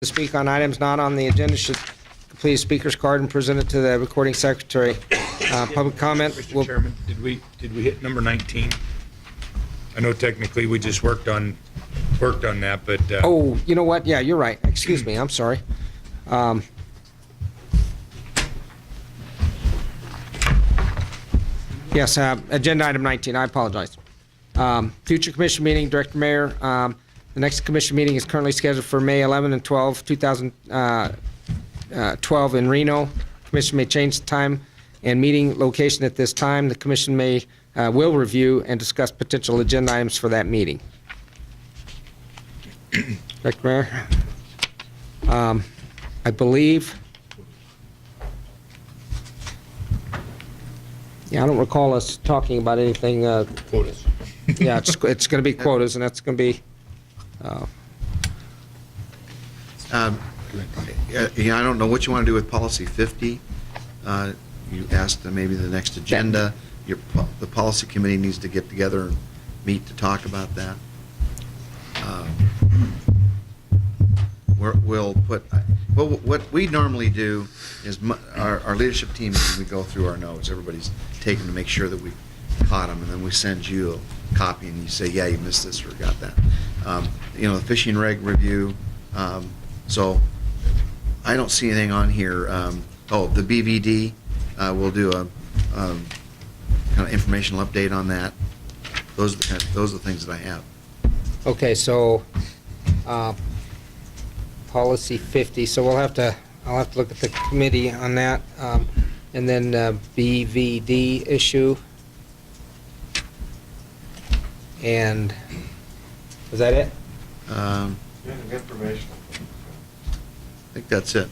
To speak on items not on the agenda should complete a speaker's card and present it to the recording secretary. Public comment. Mr. Chairman, did we hit number 19? I know technically we just worked on that, but Oh, you know what? Yeah, you're right. Excuse me. I'm sorry. Yes, agenda item 19. I apologize. Future commission meeting, Director Mayor. The next commission meeting is currently scheduled for May 11 and 12, 2012 in Reno. Commission may change the time and meeting location at this time. The commission will review and discuss potential agenda items for that meeting. Director Mayor, I believe, I don't recall us talking about anything. quotas. Yeah, it's going to be quotas, and that's going to be. I don't know what you want to do with policy 50. You asked maybe the next agenda. The policy committee needs to get together and meet to talk about that. What we normally do is our leadership team, we go through our notes. Everybody's taken to make sure that we caught them, and then we send you a copy, and you say, yeah, you missed this or got that. The fishing reg review. So I don't see anything on here. The BVD, we'll do a kind of informational update on that. Those are the things that I have. Okay, so policy 50. So I'll have to look at the committee on that, and then BVD issue. And is that it? Information. I think that's it.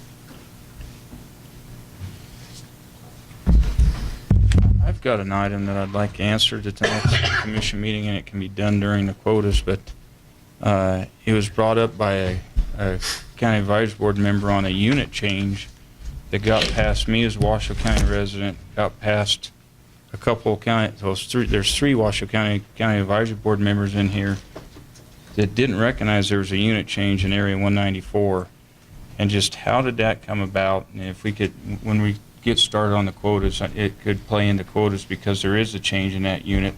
I've got an item that I'd like answered at the next commission meeting, and it can be done during the quotas, but it was brought up by a county advisory board member on a unit change that got past me as a Washoe County resident, got past a couple of county, there's three Washoe County advisory board members in here that didn't recognize there was a unit change in Area 194. And just how did that come about? And if we could, when we get started on the quotas, it could play into quotas because there is a change in that unit.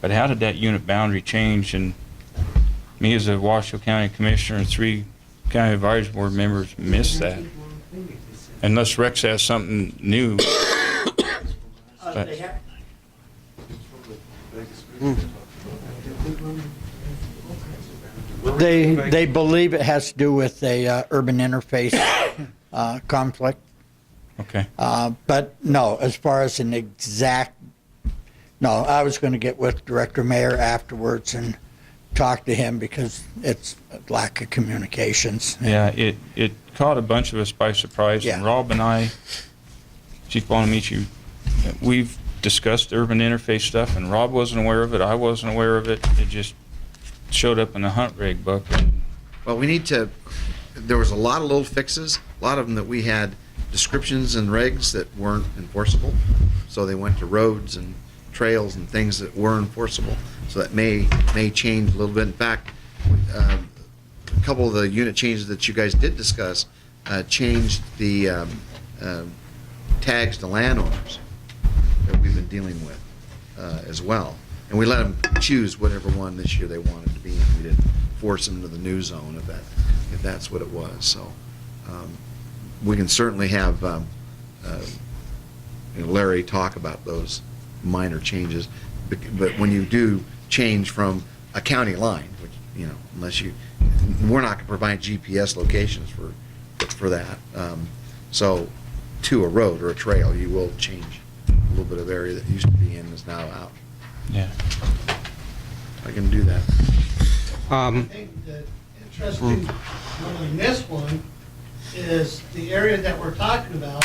But how did that unit boundary change? And me as a Washoe County commissioner and three county advisory board members missed that. Unless Rex has something new. But, They believe it has to do with a urban interface conflict. okay. But no, as far as an exact, no, I was going to get with Director Mayor afterwards and talk to him because it's a lack of communications. Yeah, it caught a bunch of us by surprise. Yeah. And Rob and I, Chief Bonamici, we've discussed urban interface stuff, and Rob wasn't aware of it. I wasn't aware of it. It just showed up in the hunt rig book. Well, there was a lot of little fixes, a lot of them that we had descriptions and regs that weren't enforceable. So they went to roads and trails and things that were enforceable. So that may change a little bit. In fact, a couple of the unit changes that you guys did discuss changed the tags to landowners that we've been dealing with as well. And we let them choose whatever one this year they wanted to be in. We didn't force them to the new zone if that's what it was. So we can certainly have Larry talk about those minor changes. But when you do change from a county line, which we're not going to provide GPS locations for that. So to a road or a trail, you will change a little bit of area that used to be in is now out. Yeah. I can do that. I think that interesting on this one is the area that we're talking about.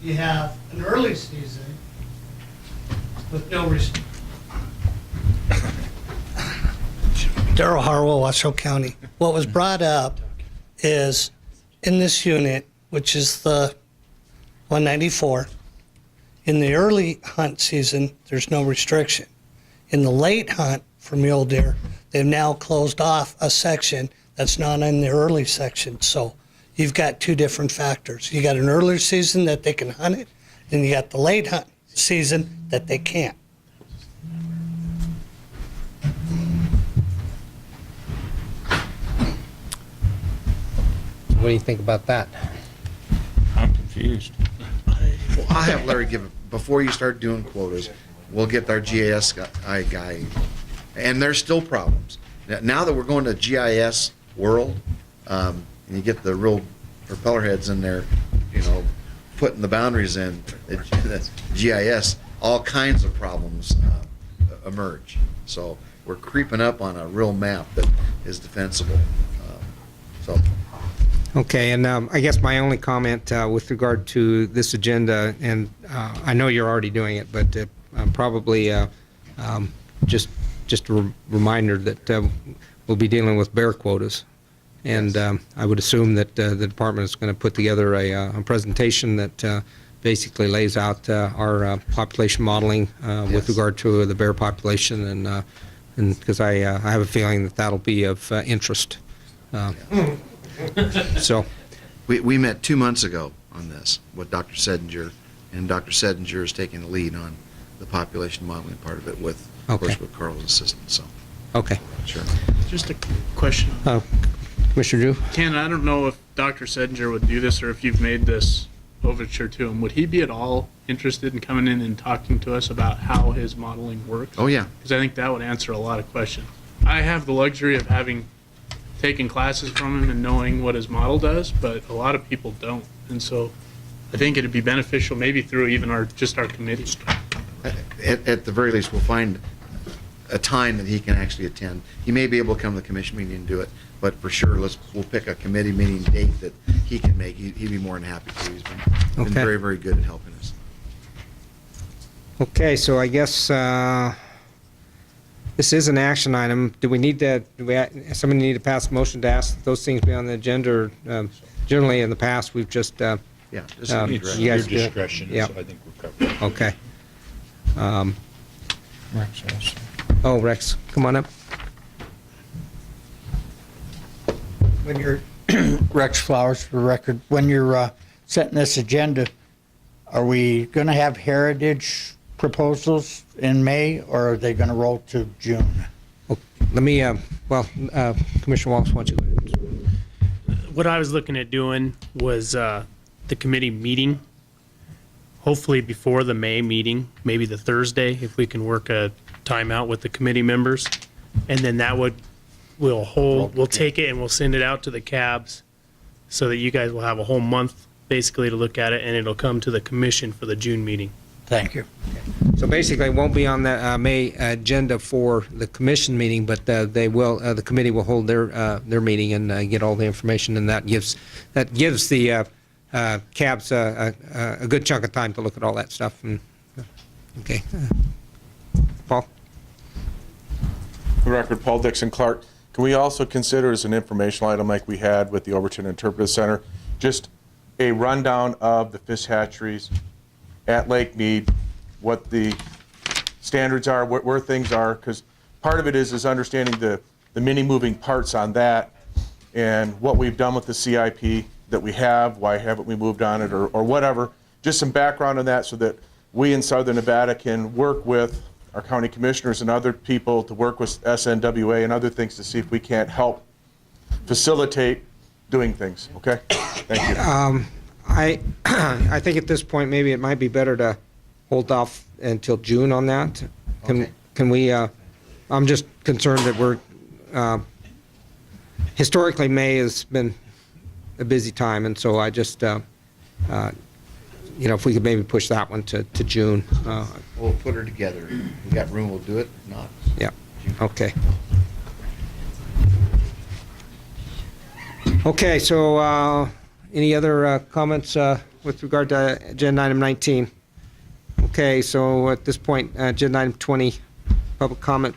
You have an early season with no restriction. Darrell Harwell, Washoe County. What was brought up is in this unit, which is the 194, in the early hunt season, there's no restriction. In the late hunt for mule deer, they've now closed off a section that's not in the early section. So you've got two different factors. You got an earlier season that they can hunt it, and you got the late hunt season that they can't. What do you think about that? I'm confused. Well, I'll have Larry give it, before you start doing quotas, we'll get our GIS guy, and there's still problems. Now that we're going to GIS world, and you get the real propeller heads in there, putting the boundaries in, the GIS, all kinds of problems emerge. So we're creeping up on a real map that is defensible. So. Okay, and I guess my only comment with regard to this agenda, and I know you're already doing it, but probably just a reminder that we'll be dealing with bear quotas. And I would assume that the department is going to put together a presentation that basically lays out our population modeling with regard to the bear population, and because I have a feeling that that'll be of interest. So, We met 2 months ago on this with Dr. Sedinger, and Dr. Sedinger is taking the lead on the population modeling part of it with, of course, with Carl's assistance. So, okay. sure. Just a question. Commissioner Drew? Ken, I don't know if Dr. Sedinger would do this or if you've made this overture to him. Would he be at all interested in coming in and talking to us about how his modeling works? Oh, yeah. Because I think that would answer a lot of questions. I have the luxury of having taken classes from him and knowing what his model does, but a lot of people don't. And so I think it'd be beneficial maybe through even our committee. At the very least, we'll find a time that he can actually attend. He may be able to come to the commission meeting and do it, but for sure, we'll pick a committee meeting date that he can make. He'd be more than happy to. He's been Okay. very, very good at helping us. Okay, so I guess this is an action item. Do we need to, somebody need to pass a motion to ask that those things be on the agenda? Or generally, in the past, we've just, Yeah, just Um, direct. It's You your guys do it? discretion, Yeah. so I think we're covered. okay. Rex also. Oh, Rex, come on up. When you're, Rex Flowers for the record, when you're setting this agenda, are we going to have heritage proposals in May, or are they going to roll to June? Let me, Commissioner Wallace, why don't you? What I was looking at doing was the committee meeting, hopefully before the May meeting, maybe the Thursday, if we can work a time out with the committee members. And then that would, we'll take it and we'll send it out to the cabs so that you guys will have a whole month basically to look at it, and it'll come to the commission for the June meeting. Thank you. So basically, it won't be on the May agenda for the commission meeting, but they will, the committee will hold their meeting and get all the information, and that gives the cabs a good chunk of time to look at all that stuff. And, okay. Paul? For the record, Paul Dixon Clark. Can we also consider as an informational item like we had with the Overton Interpretive Center, just a rundown of the fish hatcheries at Lake Mead, what the standards are, where things are, because part of it is understanding the many moving parts on that and what we've done with the CIP that we have, why haven't we moved on it, or whatever. Just some background on that so that we in Southern Nevada can work with our county commissioners and other people to work with SNWA and other things to see if we can't help facilitate doing things, okay? Thank you. I think at this point, maybe it might be better to hold off until June on that. Okay. Can we, I'm just concerned that we're, historically, May has been a busy time, and so I just, if we could maybe push that one to June. We'll put her together. If we got room, we'll do it. If not, Yeah, okay. Okay, so any other comments with regard to agenda item 19? Okay, so at this point, agenda item 20, public comment.